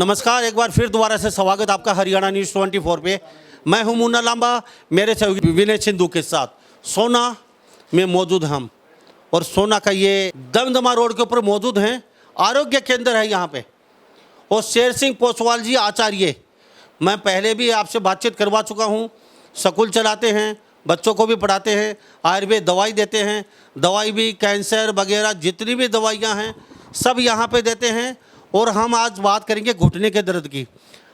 नमस्कार, एक बार फिर दोबारा से स्वागत आपका हरियाणा न्यूज़ 24 पे। मैं हूं मुन्ना लांबा, मेरे सहयोगी विनय सिंधु के साथ सोना में मौजूद हम। और सोना का ये दमदमा रोड के ऊपर मौजूद हैं, आरोग्य केंद्र है यहाँ पे। और शेर सिंह पोसवाल जी आचार्य, मैं पहले भी आपसे बातचीत करवा चुका हूँ। स्कूल चलाते हैं, बच्चों को भी पढ़ाते हैं, आयुर्वेद दवाई देते हैं। दवाई भी कैंसर वगैरह जितनी भी दवाइयाँ हैं सब यहाँ पे देते हैं। और हम आज बात करेंगे घुटने के दर्द की।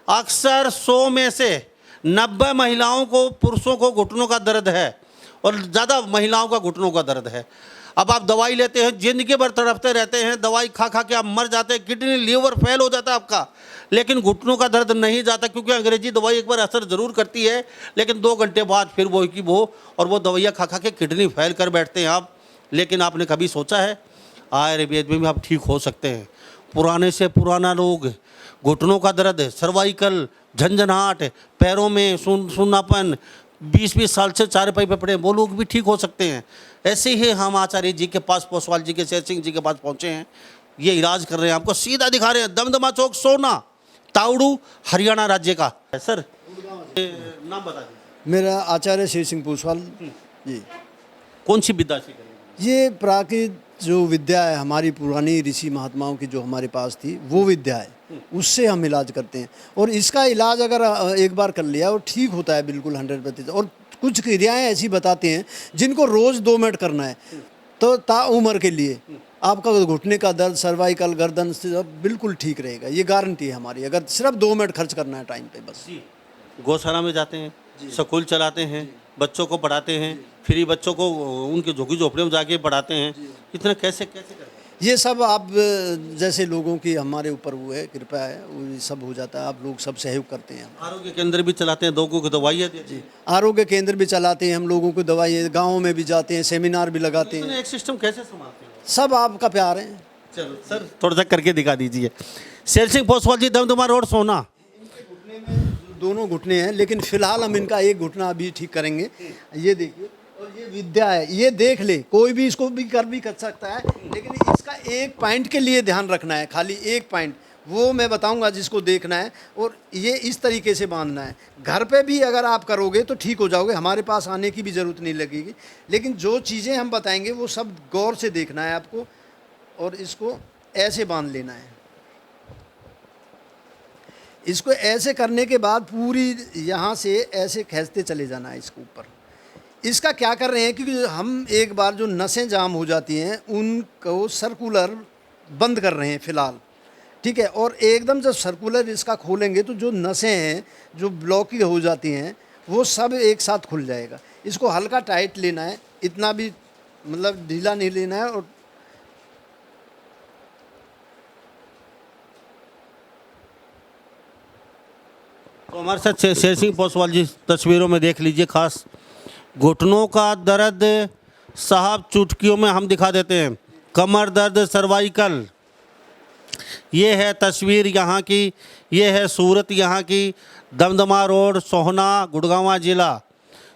अक्सर 100 में से 90 महिलाओं को, पुरुषों को घुटनों का दर्द है और ज़्यादा महिलाओं का घुटनों का दर्द है। अब आप दवाई लेते हैं, ज़िंदगी भर तड़पते रहते हैं, दवाई खा खा के आप मर जाते हैं, किडनी लीवर फेल हो जाता है आपका, लेकिन घुटनों का दर्द नहीं जाता। क्योंकि अंग्रेजी दवाई एक बार असर ज़रूर करती है, लेकिन 2 घंटे बाद फिर वो की वो, और वो दवाइयाँ खा खा के किडनी फेल कर बैठते हैं आप। लेकिन आपने कभी सोचा है आयुर्वेद में भी आप ठीक हो सकते हैं। पुराने से पुराना लोग घुटनों का दर्द, सर्वाइकल, झंझनाहट, पैरों में सुन्नापन, 20-20 साल से चारपाई पे पड़े हैं, वो लोग भी ठीक हो सकते हैं। ऐसे ही हम आचार्य जी के पास, पोसवाल जी के, शेर सिंह जी के पास पहुँचे हैं। ये इलाज कर रहे हैं, आपको सीधा दिखा रहे हैं। दमदमा चौक, सोना, तावड़ू, हरियाणा राज्य का है। सर नाम बता दीजिए। मेरा आचार्य शेर सिंह पोसवाल जी। कौन सी विद्या सीख रहे हैं? ये प्राकृत जो विद्या है हमारी पुरानी ऋषि महात्माओं की जो हमारे पास थी वो विद्या है, उससे हम इलाज करते हैं। और इसका इलाज अगर एक बार कर लिया और ठीक होता है बिल्कुल 100%। और कुछ क्रियाएं ऐसी बताते हैं जिनको रोज़ 2 मिनट करना है, तो ताउम्र के लिए आपका घुटने का दर्द, सर्वाइकल, गर्दन से बिल्कुल ठीक रहेगा। ये गारंटी है हमारी, अगर सिर्फ 2 मिनट खर्च करना है टाइम पे बस। गौशाला में जाते हैं, स्कूल चलाते हैं, बच्चों को पढ़ाते हैं, फ्री बच्चों को उनके झोंकी झोपड़ियों में जाके पढ़ाते हैं। इतना कैसे करते हैं? ये सब आप जैसे लोगों की हमारे ऊपर वो है, कृपा है, वो सब हो जाता है। आप लोग सब सहयोग करते हैं। आरोग्य केंद्र भी चलाते हैं, लोगों को दवाइयाँ देते हैं। आरोग्य केंद्र भी चलाते हैं हम, लोगों को दवाई, गाँव में भी जाते हैं, सेमिनार भी लगाते हैं। एक सिस्टम कैसे संभालते हैं? सब आपका प्यार है। चलो सर, थोड़ा सा करके दिखा दीजिए। शेर सिंह पोसवाल जी, दमदमा रोड, सोना। घुटने में दोनों घुटने हैं, लेकिन फिलहाल हम इनका एक घुटना अभी ठीक करेंगे। ये देखिए, और ये विद्या है, ये देख ले, कोई भी इसको भी कर सकता है, लेकिन इसका एक पॉइंट के लिए ध्यान रखना है, खाली एक पॉइंट, वो मैं बताऊंगा जिसको देखना है। और ये इस तरीके से बांधना है। घर पे भी अगर आप करोगे तो ठीक हो जाओगे, हमारे पास आने की भी ज़रूरत नहीं लगेगी। लेकिन जो चीज़ें हम बताएंगे वो सब गौर से देखना है आपको। और इसको ऐसे बांध लेना है। इसको ऐसे करने के बाद पूरी यहाँ से ऐसे खींचते चले जाना है इसको ऊपर। इसका क्या कर रहे हैं, क्योंकि हम एक बार जो नसें जाम हो जाती हैं उनको सर्कुलर बंद कर रहे हैं फ़िलहाल, ठीक है। और एकदम जब सर्कुलर इसका खोलेंगे तो जो नसें हैं जो ब्लॉक हो जाती हैं वो सब एक साथ खुल जाएगा। इसको हल्का टाइट लेना है, इतना भी मतलब ढीला नहीं लेना है। और तो हमारे साथ शेर सिंह पोसवाल जी तस्वीरों में देख लीजिए। खास घुटनों का दर्द साहब चुटकियों में हम दिखा देते हैं। कमर दर्द, सर्वाइकल, ये है तस्वीर यहाँ की, ये है सूरत यहाँ की। दमदमा रोड, सोहना, गुड़गांव जिला।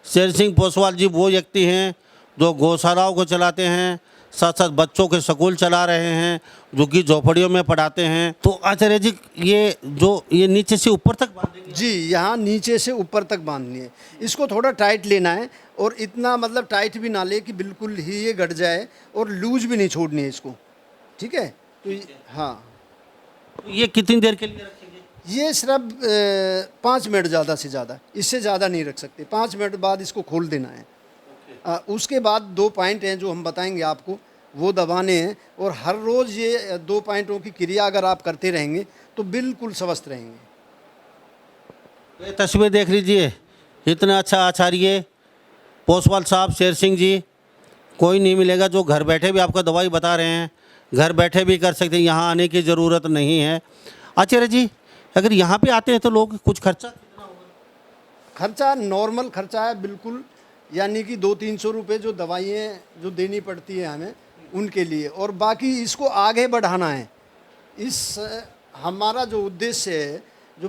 शेर सिंह पोसवाल जी वो व्यक्ति हैं जो गौशालाओं को चलाते हैं, साथ साथ बच्चों के स्कूल चला रहे हैं, झुग्गी झोपड़ियों में पढ़ाते हैं। तो आचार्य जी, ये नीचे से ऊपर तक बांधेंगे? जी, यहाँ नीचे से ऊपर तक बांधनी है। इसको थोड़ा टाइट लेना है, और इतना मतलब टाइट भी ना ले कि बिल्कुल ही ये गड़ जाए, और लूज भी नहीं छोड़नी है इसको, ठीक है। तो हाँ, तो ये कितनी देर के लिए रखेंगे? ये सिर्फ 5 मिनट, ज़्यादा से ज़्यादा, इससे ज़्यादा नहीं रख सकते। 5 मिनट बाद इसको खोल देना है। उसके बाद 2 पॉइंट हैं जो हम बताएंगे आपको, वो दबाने हैं। और हर रोज़ ये 2 पॉइंटों की क्रिया अगर आप करते रहेंगे तो बिल्कुल स्वस्थ रहेंगे। ये तस्वीर देख लीजिए, इतना अच्छा आचार्य पोसवाल साहब, शेर सिंह जी, कोई नहीं मिलेगा जो घर बैठे भी आपको दवाई बता रहे हैं, घर बैठे भी कर सकते हैं, यहाँ आने की ज़रूरत नहीं है। आचार्य जी, अगर यहाँ पे आते हैं तो लोग कुछ खर्चा कितना होगा? खर्चा नॉर्मल खर्चा है बिल्कुल, यानी कि 200-300 रुपये जो दवाइयाँ जो देनी पड़ती है हमें उनके लिए। और बाकी इसको आगे बढ़ाना है। इस हमारा जो उद्देश्य है, जो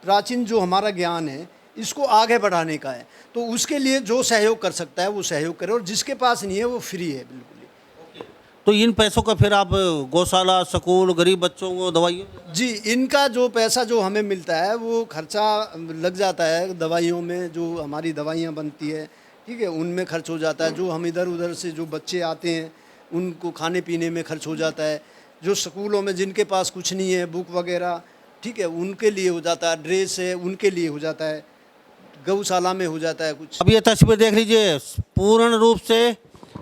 प्राचीन जो हमारा ज्ञान है, इसको आगे बढ़ाने का है। तो उसके लिए जो सहयोग कर सकता है वो सहयोग करे, और जिसके पास नहीं है वो फ्री है बिल्कुल। तो इन पैसों का फिर आप गौशाला, स्कूल, गरीब बच्चों को दवाइयों। जी, इनका जो पैसा जो हमें मिलता है वो खर्चा लग जाता है दवाइयों में, जो हमारी दवाइयाँ बनती है, ठीक है, उनमें खर्च हो जाता है। जो हम इधर उधर से जो बच्चे आते हैं उनको खाने पीने में खर्च हो जाता है। जो स्कूलों में जिनके पास कुछ नहीं है, बुक वगैरह, ठीक है, उनके लिए हो जाता है। ड्रेस है उनके लिए हो जाता है। गौशाला में हो जाता है कुछ। अब ये तस्वीर देख लीजिए, पूर्ण रूप से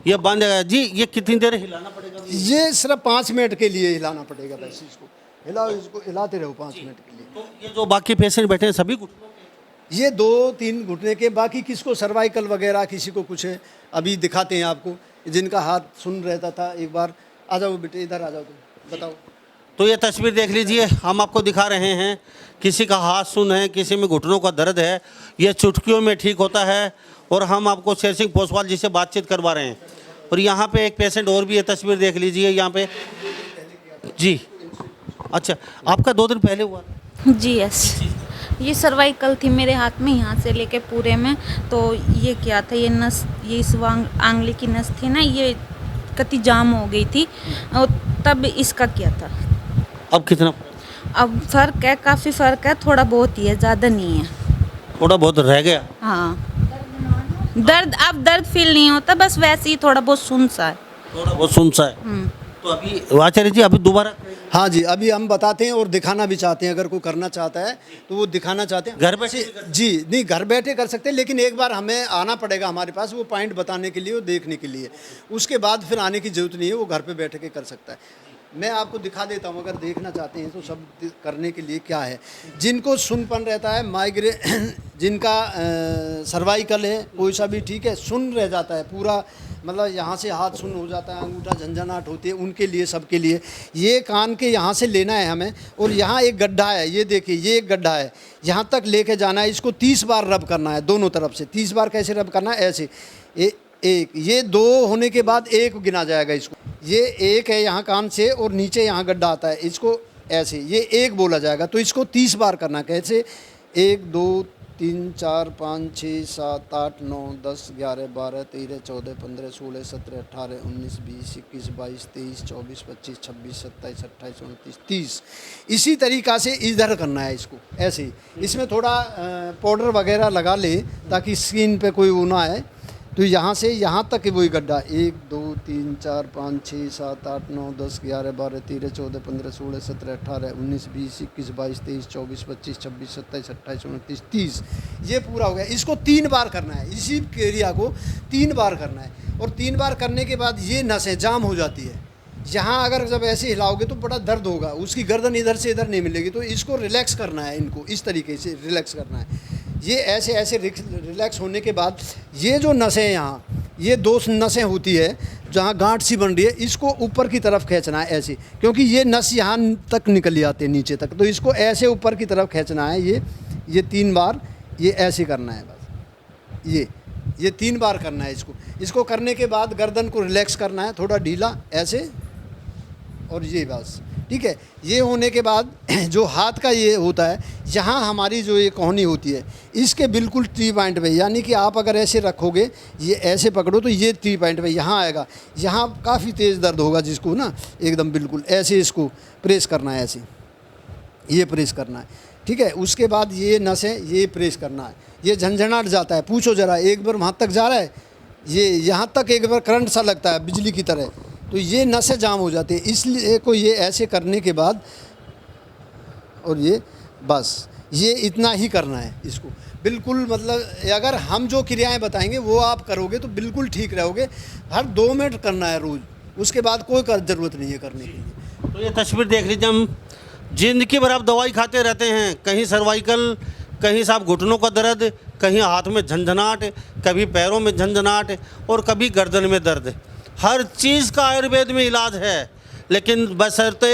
ये बंद है जी। ये कितनी देर हिलाना पड़ेगा? ये सिर्फ 5 मिनट के लिए हिलाना पड़ेगा, बस इसको हिलाओ, इसको हिलाते रहो 5 मिनट के लिए। तो ये जो बाकी पेशेंट बैठे हैं सभी घुटनों के? ये 2-3 घुटने के, बाकी किसको सर्वाइकल वगैरह किसी को कुछ है। अभी दिखाते हैं आपको, जिनका हाथ सुन रहता था। एक बार आ जाओ बेटे, इधर आ जाओ, तुम बताओ। तो ये तस्वीर देख लीजिए, हम आपको दिखा रहे हैं। किसी का हाथ सुन है, किसी में घुटनों का दर्द है, ये चुटकियों में ठीक होता है। और हम आपको शेर सिंह पोसवाल जी से बातचीत करवा रहे हैं। और यहाँ पे एक पेशेंट और भी है, तस्वीर देख लीजिए यहाँ पे जी। अच्छा, आपका 2 दिन पहले हुआ? जी यस, ये सर्वाइकल थी मेरे हाथ में, यहाँ से लेके पूरे में। तो ये क्या था, ये नस, ये इस आंगली की नस थी ना, ये कति जाम हो गई थी, और तब इसका क्या था। अब कितना? अब फ़र्क है, काफ़ी फ़र्क है, थोड़ा बहुत ही है, ज़्यादा नहीं है। थोड़ा बहुत रह गया? हाँ, दर्द, अब दर्द फील नहीं होता, बस वैसे ही थोड़ा बहुत सुन सा है। थोड़ा बहुत सुनसा है। तो अभी आचार्य जी अभी दोबारा? हाँ जी, अभी हम बताते हैं और दिखाना भी चाहते हैं। अगर कोई करना चाहता है तो वो दिखाना चाहते हैं घर बैठे? जी नहीं, घर बैठे कर सकते हैं, लेकिन एक बार हमें आना पड़ेगा हमारे पास, वो पॉइंट बताने के लिए और देखने के लिए। उसके बाद फिर आने की ज़रूरत नहीं है, वो घर पे बैठ के कर सकता है। मैं आपको दिखा देता हूँ, अगर देखना चाहते हैं तो सब करने के लिए क्या है। जिनको सुनपन रहता है, माइग्रेन, जिनका सर्वाइकल है, कोई सा भी ठीक है, सुन रह जाता है पूरा, मतलब यहाँ से हाथ सुन हो जाता है, अंगूठा झंझनाहट होती है, उनके लिए, सबके लिए ये कान के यहाँ से लेना है हमें। और यहाँ एक गड्ढा है, ये देखिए, ये एक गड्ढा है, यहाँ तक लेके जाना है। इसको 30 बार रब करना है दोनों तरफ से। 30 बार कैसे रब करना है? ऐसे, एक, ये 2 होने के बाद 1 गिना जाएगा इसको। ये 1 है यहाँ कान से, और नीचे यहाँ गड्ढा आता है, इसको ऐसे, ये 1 बोला जाएगा। तो इसको 30 बार करना है। कैसे? 1 2 3 4 5 6 7 8 9 10 11 12 13 14 15 16 17 18 19 20 21 22 23 24 25 26 27 28 29 30। इसी तरीक़ा से इधर करना है इसको, ऐसे ही। इसमें थोड़ा पाउडर वगैरह लगा ले ताकि स्किन पे कोई वो ना आए। तो यहाँ से यहाँ तक वही गड्ढा, 1 2 3 4 5 6 7 8 9 10 11 12 13 14 15 16 17 18 19 20 21 22 23 24 25 26 27 28 29 30। ये पूरा हो गया। इसको 3 बार करना है, इसी एरिया को 3 बार करना है। और 3 बार करने के बाद ये नसें जाम हो जाती है। यहाँ अगर जब ऐसे हिलाओगे तो बड़ा दर्द होगा, उसकी गर्दन इधर से इधर नहीं मिलेगी। तो इसको रिलैक्स करना है, इनको इस तरीके से रिलैक्स करना है। ये ऐसे ऐसे रिलैक्स होने के बाद ये जो नसें यहाँ, ये 2 नसें होती है जहाँ गांठ सी बन रही है, इसको ऊपर की तरफ खींचना है ऐसे, क्योंकि ये नस यहाँ तक निकल जाते हैं नीचे तक। तो इसको ऐसे ऊपर की तरफ खींचना है। ये 3 बार ये ऐसे करना है, बस ये 3 बार करना है इसको करने के बाद गर्दन को रिलैक्स करना है, थोड़ा ढीला ऐसे, और ये बस ठीक है। ये होने के बाद जो हाथ का ये होता है, यहाँ हमारी जो ये कोहनी होती है, इसके बिल्कुल 3 पॉइंट पे, यानी कि आप अगर ऐसे रखोगे, ये ऐसे पकड़ो तो ये 3 पॉइंट पे यहाँ आएगा। यहाँ काफ़ी तेज़ दर्द होगा जिसको ना, एकदम बिल्कुल ऐसे इसको प्रेस करना है, ऐसे ये प्रेस करना है, ठीक है। उसके बाद ये नस है, ये प्रेस करना है। ये झंझनाहट जाता है, पूछो ज़रा, एक बार वहाँ तक जा रहा है, ये यहाँ तक एक बार करंट सा लगता है बिजली की तरह, तो ये नसें जाम हो जाती है। इसलिए को ये ऐसे करने के बाद, और ये बस ये इतना ही करना है इसको, बिल्कुल। मतलब अगर हम जो क्रियाएं बताएंगे वो आप करोगे तो बिल्कुल ठीक रहोगे। हर 2 मिनट करना है रोज़, उसके बाद कोई ज़रूरत नहीं है करने की। तो ये तस्वीर देख लीजिए, हम जिंदगी भर आप दवाई खाते रहते हैं, कहीं सर्वाइकल, कहीं साहब घुटनों का दर्द, कहीं हाथ में झंझनाहट, कभी पैरों में झंझनाहट, और कभी गर्दन में दर्द। हर चीज़ का आयुर्वेद में इलाज है, लेकिन बशर्ते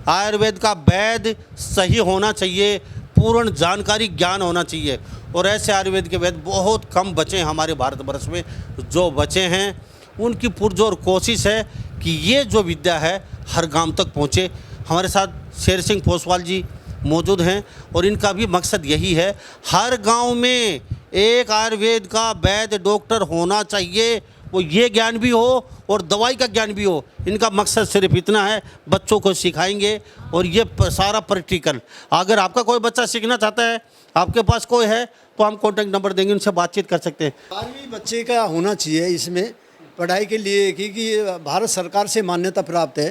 आयुर्वेद का वैद्य सही होना चाहिए, पूर्ण जानकारी ज्ञान होना चाहिए। और ऐसे आयुर्वेद के वैद्य बहुत कम बचे हैं हमारे भारतवर्ष में। जो बचे हैं उनकी पुरजोर कोशिश है कि ये जो विद्या है हर गांव तक पहुँचे। हमारे साथ शेर सिंह पोसवाल जी मौजूद हैं, और इनका भी मकसद यही है, हर गांव में एक आयुर्वेद का वैद्य डॉक्टर होना चाहिए। वो ये ज्ञान भी हो और दवाई का ज्ञान भी हो। इनका मकसद सिर्फ इतना है, बच्चों को सिखाएंगे और ये सारा प्रैक्टिकल। अगर आपका कोई बच्चा सीखना चाहता है, आपके पास कोई है, तो हम कॉन्टैक्ट नंबर देंगे, उनसे बातचीत कर सकते हैं। 12वीं बच्चे का होना चाहिए इसमें पढ़ाई के लिए, क्योंकि भारत सरकार से मान्यता प्राप्त है,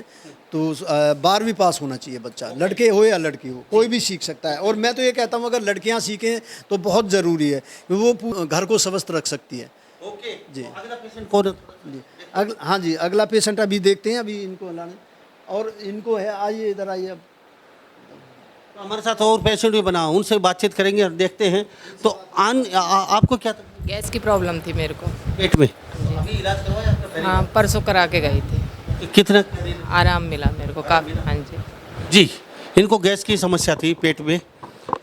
तो 12वीं पास होना चाहिए बच्चा, लड़के हो या लड़की हो, कोई भी सीख सकता है। और मैं तो ये कहता हूँ अगर लड़कियाँ सीखें तो बहुत ज़रूरी है, वो घर को स्वस्थ रख सकती है। ओके जी। तो अगला पेशेंट कौन है? जी हाँ जी, अगला पेशेंट अभी देखते हैं, अभी इनको लाने और इनको है, आइए इधर आइए। अब तो हमारे साथ और पेशेंट भी बना, उनसे बातचीत करेंगे और देखते हैं। तो आपको क्या तकलीफ? गैस की प्रॉब्लम थी मेरे को। पेट में अभी इलाज करवाया आपका पहले? हाँ, परसों करा के गई थी, कितना? आराम मिला मेरे को काफ़ी। हाँ जी। जी, इनको गैस की समस्या थी पेट में,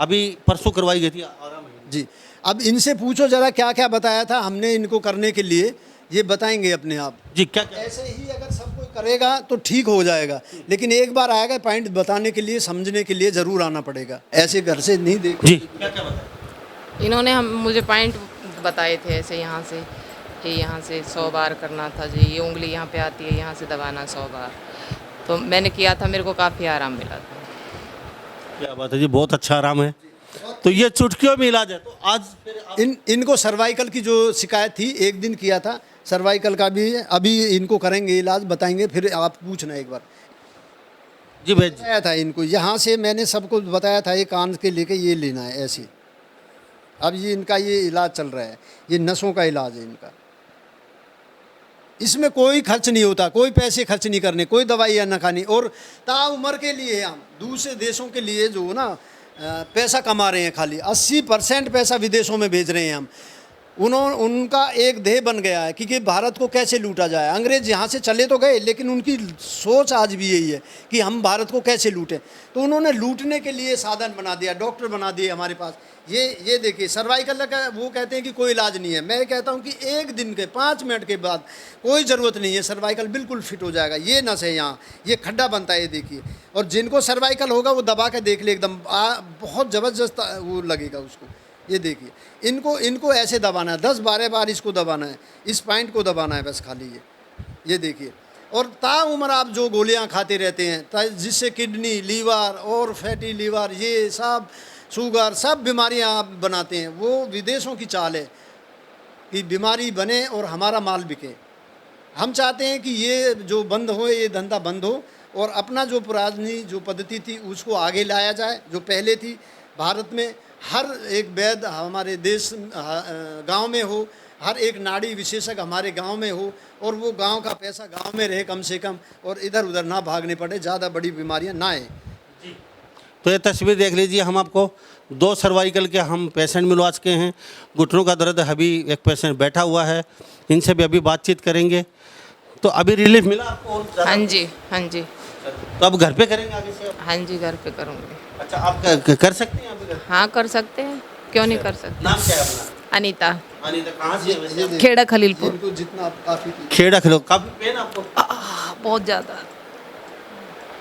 अभी परसों करवाई गई थी, आराम है। जी, अब इनसे पूछो जरा क्या क्या बताया था हमने इनको करने के लिए, ये बताएंगे अपने आप। जी क्या क्या? ऐसे ही अगर सब कोई करेगा तो ठीक हो जाएगा, लेकिन एक बार आएगा पॉइंट बताने के लिए, समझने के लिए ज़रूर आना पड़ेगा, ऐसे घर से नहीं देख। जी क्या क्या बताया? इन्होंने मुझे पॉइंट बताए थे ऐसे, यहाँ से कि यहाँ से 100 बार करना था जी, ये उंगली यहाँ पे आती है, यहाँ से दबाना 100 बार। तो मैंने किया था, मेरे को काफ़ी आराम मिला था। क्या बात है जी, बहुत अच्छा आराम है। तो ये चुटकियों में इलाज है। तो आज फिर इनको सर्वाइकल की जो शिकायत थी, एक दिन किया था सर्वाइकल का भी, अभी इनको करेंगे इलाज, बताएंगे, फिर आप पूछना एक बार। जी भाई जी, बताया था इनको, यहाँ से मैंने सबको बताया था, ये कान के लेके ये लेना है ऐसे। अब ये इनका ये इलाज चल रहा है, ये नसों का इलाज है इनका। इसमें कोई खर्च नहीं होता, कोई पैसे खर्च नहीं करने, कोई दवाइयाँ ना खानी। और ताउम्र के लिए हम दूसरे देशों के लिए जो ना पैसा कमा रहे हैं, खाली 80% पैसा विदेशों में भेज रहे हैं हम। उनका एक ध्येय बन गया है कि भारत को कैसे लूटा जाए। अंग्रेज यहाँ से चले तो गए, लेकिन उनकी सोच आज भी यही है कि हम भारत को कैसे लूटें। तो उन्होंने लूटने के लिए साधन बना दिया, डॉक्टर बना दिए हमारे पास। ये देखिए सर्वाइकल का वो कहते हैं कि कोई इलाज नहीं है, मैं कहता हूँ कि एक दिन के 5 मिनट के बाद कोई ज़रूरत नहीं है, सर्वाइकल बिल्कुल फिट हो जाएगा। ये नस है यहाँ, ये खड्डा बनता है, ये देखिए। और जिनको सर्वाइकल होगा वो दबा के देख ले, एकदम बहुत ज़बरदस्त वो लगेगा उसको। ये देखिए, इनको ऐसे दबाना है, 10-12 बार इसको दबाना है, इस पॉइंट को दबाना है बस खाली। ये देखिए। और ताउम्र आप जो गोलियां खाते रहते हैं, जिससे किडनी, लीवर और फैटी लीवर, ये सब शुगर, सब बीमारियां आप बनाते हैं, वो विदेशों की चाल है कि बीमारी बने और हमारा माल बिके। हम चाहते हैं कि ये जो बंद हो, ये धंधा बंद हो, और अपना जो पुरानी जो पद्धति थी उसको आगे लाया जाए, जो पहले थी। भारत में हर एक वैद्य हमारे देश गांव में हो, हर एक नाड़ी विशेषज्ञ हमारे गांव में हो, और वो गांव का पैसा गांव में रहे कम से कम, और इधर उधर ना भागने पड़े, ज़्यादा बड़ी बीमारियां ना आए। तो ये तस्वीर देख लीजिए, हम आपको 2 सर्वाइकल के हम पेशेंट मिलवा चुके हैं। घुटनों का दर्द अभी एक पेशेंट बैठा हुआ है, इनसे भी अभी बातचीत करेंगे। तो अभी रिलीफ मिला आपको? और ज़्यादा? हाँ जी, हाँ जी। तो अब घर पे करेंगे आगे से? हाँ जी, घर पे करूँगी। अच्छा, आप कर सकते हैं अभी घर? हाँ, कर सकते हैं, क्यों नहीं कर सकते। नाम क्या है अपना? अनीता, अनीता, कहाँ से है वैसे आप? खेड़ा खलीलपुर। इनको जितना काफ़ी खेड़ा खिलो। काफ़ी पेन आपको? बहुत ज़्यादा।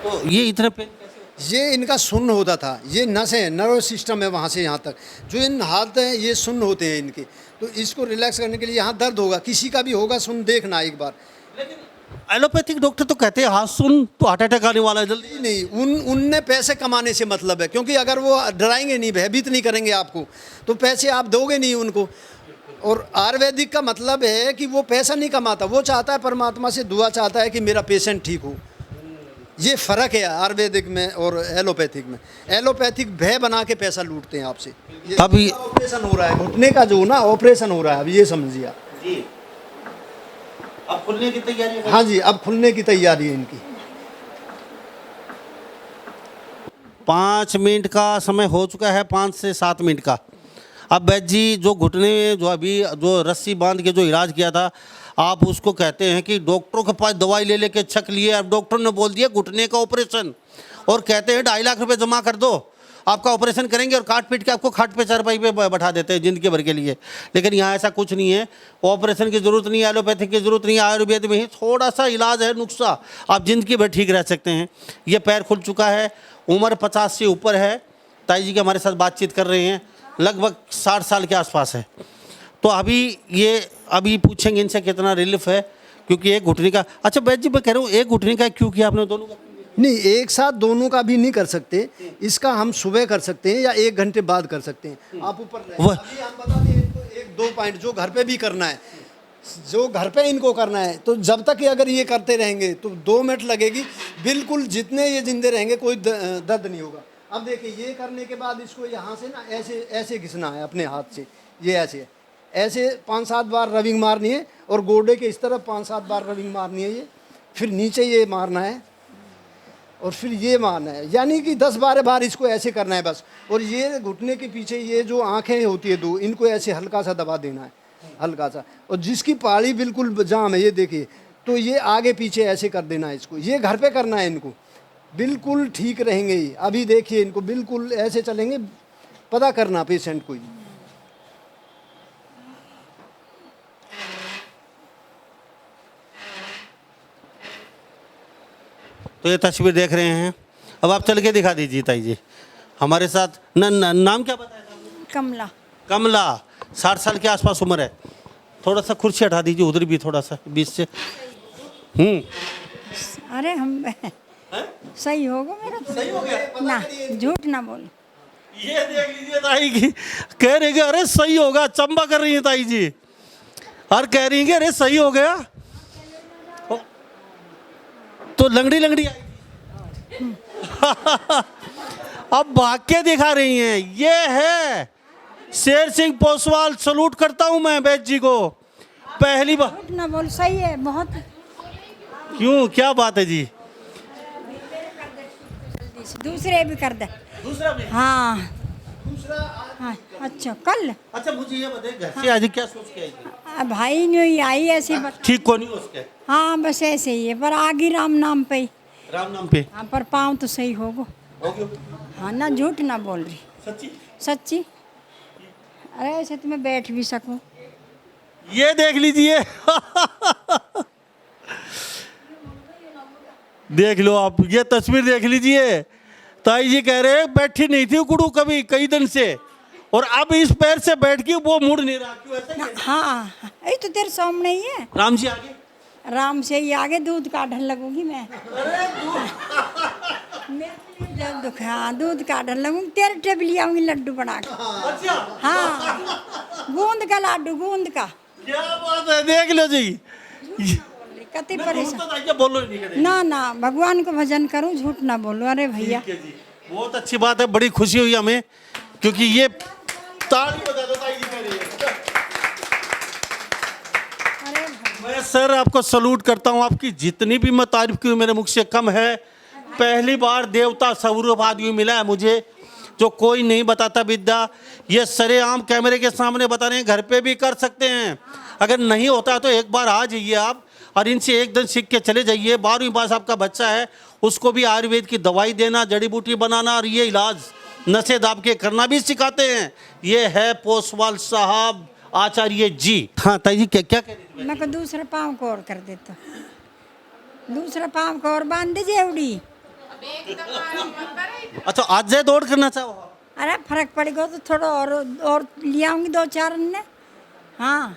तो ये इतना पेन कैसे? ये इनका सुन्न होता था, ये नस है, नर्वस सिस्टम है वहाँ से यहाँ तक, जो इन हाथ हैं ये सुन्न होते हैं इनके। तो इसको रिलैक्स करने के लिए यहाँ दर्द होगा, किसी का भी होगा, सुन देखना एक बार। लेकिन एलोपैथिक डॉक्टर तो कहते हैं हाथ सुन तो हार्ट अटैक आने वाला है जल्दी। नहीं, उनने पैसे कमाने से मतलब है, क्योंकि अगर वो डराएंगे नहीं, भयभीत नहीं करेंगे आपको, तो पैसे आप दोगे नहीं उनको। और आयुर्वेदिक का मतलब है कि वो पैसा नहीं कमाता, वो चाहता है परमात्मा से दुआ चाहता है कि मेरा पेशेंट ठीक हो। ये फ़र्क है आयुर्वेदिक में और एलोपैथिक में। एलोपैथिक भय बना के पैसा लूटते हैं आपसे। अब ये ऑपरेशन हो रहा है, घुटने का जो ना ऑपरेशन हो रहा है, अब ये समझिए आप। जी, अब खुलने की तैयारी है? हाँ जी, अब खुलने की तैयारी है इनकी। 5 मिनट का समय हो चुका है, 5 से 7 मिनट का। अब वैद्य जी जो घुटने में जो अभी जो रस्सी बांध के जो इलाज किया था, आप उसको कहते हैं कि डॉक्टरों के पास दवाई ले लेके छक लिए, अब डॉक्टर ने बोल दिया घुटने का ऑपरेशन, और कहते हैं 2.5 लाख रुपए जमा कर दो, आपका ऑपरेशन करेंगे, और काट पीट के आपको खाट पे चारपाई पे बैठा देते हैं जिंदगी भर के लिए। लेकिन यहाँ ऐसा कुछ नहीं है, ऑपरेशन की ज़रूरत नहीं है, एलोपैथिक की ज़रूरत नहीं है, आयुर्वेद में ही थोड़ा सा इलाज है, नुस्खा, आप जिंदगी भर ठीक रह सकते हैं। ये पैर खुल चुका है, उम्र 50 से ऊपर है, ताई जी के हमारे साथ बातचीत कर रहे हैं, लगभग 60 साल के आसपास है। तो अभी पूछेंगे इनसे कितना रिलीफ है, क्योंकि एक घुटने का। अच्छा वैद्य जी, मैं कह रहा हूँ एक घुटने का क्यों किया आपने दोनों का? नहीं, एक साथ दोनों का भी नहीं कर सकते। इसका हम सुबह कर सकते हैं या 1 घंटे बाद कर सकते हैं। आप ऊपर रहें। वह- अभी हम बता दें इनको 1-2 पॉइंट जो घर पे भी करना है, जो घर पे इनको करना है, तो जब तक अगर ये करते रहेंगे तो 2 मिनट लगेगी, बिल्कुल जितने ये जिंदे रहेंगे कोई दर्द नहीं होगा। अब देखिए, ये करने के बाद इसको यहाँ से ना ऐसे ऐसे घिसना है अपने हाथ से, ये ऐसे 5-7 बार रबिंग मारनी है, और गोडे के इस तरफ 5-7 बार रबिंग मारनी है। ये फिर नीचे ये मारना है, और फिर ये मारना है, यानी कि 10-12 बार इसको ऐसे करना है बस। और ये घुटने के पीछे ये जो आँखें होती है 2, इनको ऐसे हल्का सा दबा देना है, हल्का सा। और जिसकी पाड़ी बिल्कुल जाम है, ये देखिए, तो ये आगे पीछे ऐसे कर देना है इसको। ये घर पे करना है इनको, बिल्कुल ठीक रहेंगे ये। अभी देखिए इनको बिल्कुल ऐसे चलेंगे, पता करना पेशेंट को ही। तो ये तस्वीर देख रहे हैं, अब आप चल के दिखा दीजिए ताई जी हमारे साथ। नाम क्या बताया था आपने? कमला। कमला, 60 साल के आसपास उम्र है। थोड़ा सा कुर्सी हटा दीजिए, उधर भी थोड़ा सा बीच से। अरे हम सही होगा मेरा तो। सही हो गया ना, झूठ ना बोल। ये देख लीजिए ताई की, कह रही कि अरे सही होगा, चंबा कर रही है ताई जी, और कह रही है अरे सही हो गया। तो लंगड़ी लंगड़ी आई अब भाग के दिखा रही हैं। ये है शेर सिंह पोसवाल, सलूट करता हूं मैं वैद्य जी को। पहली बार। झूठ ना बोल, सही है बहुत। क्यों, क्या बात है जी? दूसरे भी कर दे। दूसरा भी? हाँ हाँ। अच्छा कल। अच्छा मुझे ये बताइए, घर से आज क्या सोच के आई थी? भाई नहीं आई ऐसी ठीक को नहीं उसके? हाँ बस ऐसे ही है, पर आगे राम नाम पे ही। राम नाम पे हाँ, पर पाँव तो सही होगो। हाँ ना, झूठ ना बोल रही, सच्ची सच्ची। अरे ऐसे तो मैं बैठ भी सकूं। ये देख लीजिए देख लो आप, ये तस्वीर देख लीजिए। ताई जी कह रहे हैं बैठी नहीं थी कुड़ू कभी कई दिन से, और अब इस पैर से बैठ के वो मुड़ नहीं रहा। क्यों ऐसा? हाँ, ये तो तेरे सामने ही है। राम जी आगे, राम से ही आगे दूध काढ़ने लगूंगी मैं। जब दुख, हाँ दूध काढ़ने लगूंगी, तेरे टेबली आऊंगी लड्डू बना के। अच्छा हाँ, गूंद का लड्डू, गूंद का। क्या बात है, देख लो जी। कति मैं परेशान। तो ताई जी बोलो ही नहीं करें। ना ना, भगवान को भजन करूं, झूठ ना बोलो। अरे भैया ठीक है जी, बहुत अच्छी बात है, बड़ी खुशी हुई हमें, क्योंकि ये ताली बजा दो ताई जी कह रही है। अरे मैं सर आपको सलूट करता हूँ, आपकी जितनी भी मैं तारीफ की मेरे मुख से कम है। पहली बार देवता स्वरूप आदमी मिला है मुझे, जो कोई नहीं बताता विद्या। ये सरेआम कैमरे के सामने बता रहे हैं, घर पे भी कर सकते हैं। अगर नहीं होता तो एक बार आ जाइए आप, और इनसे एक दिन सीख के चले जाइए। 12वीं पास आपका बच्चा है, उसको भी आयुर्वेद की दवाई देना, जड़ी बूटी बनाना, और ये इलाज नशे दाब के करना भी सिखाते हैं। ये है पोसवाल साहब आचार्य जी। हाँ ताई जी, क्या क्या कह रही थी? मैं को दूसरा पाँव को और कर देता, दूसरा पाँव को और बांध दीजिए उड़ी। अच्छा आज जाए दौड़ करना चाहो? अरे फर्क पड़ेगा तो थोड़ा और ले आऊंगी 2-4 अन्य। हाँ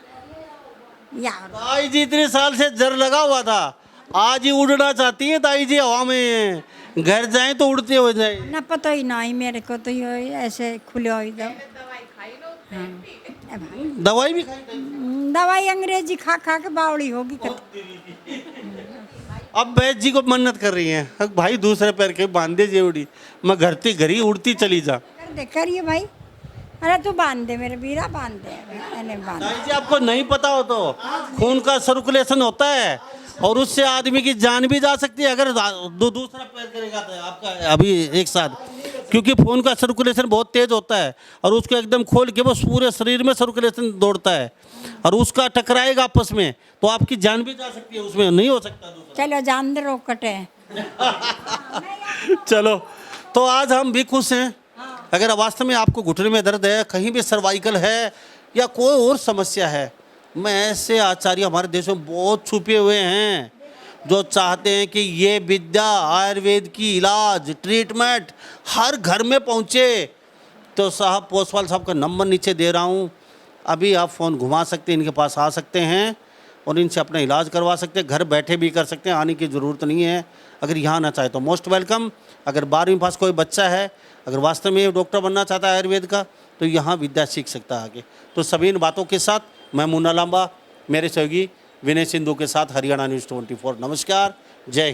यार, ताई जी इतने साल से जर लगा हुआ था, आज ही उड़ना चाहती है ताई जी हवा में। घर जाए तो उड़ते हो जाए। ना पता ही ना ही मेरे को तो ये ऐसे खुले हो एकदम। हाँ ए भाई, दवाई भी खाई ताई? दवाई अंग्रेजी खा खा के बावड़ी होगी अब वैद्य जी को मन्नत कर रही हैं, अब भाई दूसरे पैर के बांध दे उड़ी, मैं घर ही उड़ती चली जा। कर दे, करिए भाई। अरे तू बांध दे मेरे वीरा, बांध दे। मैंने बांध ताई जी आपको नहीं पता हो तो खून का सर्कुलेशन होता है, और उससे आदमी की जान भी जा सकती है अगर दूसरा पैर करेगा तो आपका अभी एक साथ, क्योंकि खून का सर्कुलेशन बहुत तेज होता है, और उसको एकदम खोल के वो पूरे शरीर में सर्कुलेशन दौड़ता है, और उसका टकराएगा आपस में तो आपकी जान भी जा सकती है, उसमें नहीं हो सकता दूसरा। चलो जान दे, रोक कटे। चलो, तो आज हम भी खुश हैं। अगर वास्तव में आपको घुटने में दर्द है, कहीं भी सर्वाइकल है, या कोई और समस्या है, मैं ऐसे आचार्य हमारे देश में बहुत छुपे हुए हैं जो चाहते हैं कि ये विद्या आयुर्वेद की इलाज ट्रीटमेंट हर घर में पहुँचे। तो साहब पोसवाल साहब का नंबर नीचे दे रहा हूँ, अभी आप फ़ोन घुमा सकते हैं, इनके पास आ सकते हैं और इनसे अपना इलाज करवा सकते हैं। घर बैठे भी कर सकते हैं, आने की ज़रूरत नहीं है। अगर यहाँ आना चाहे तो मोस्ट वेलकम। अगर 12वीं पास कोई बच्चा है, अगर वास्तव में डॉक्टर बनना चाहता है आयुर्वेद का, तो यहाँ विद्या सीख सकता है आगे। तो सभी इन बातों के साथ मैं मुन्ना लांबा मेरे सहयोगी विनय सिंधु के साथ हरियाणा न्यूज़ 24। नमस्कार, जय हिंद।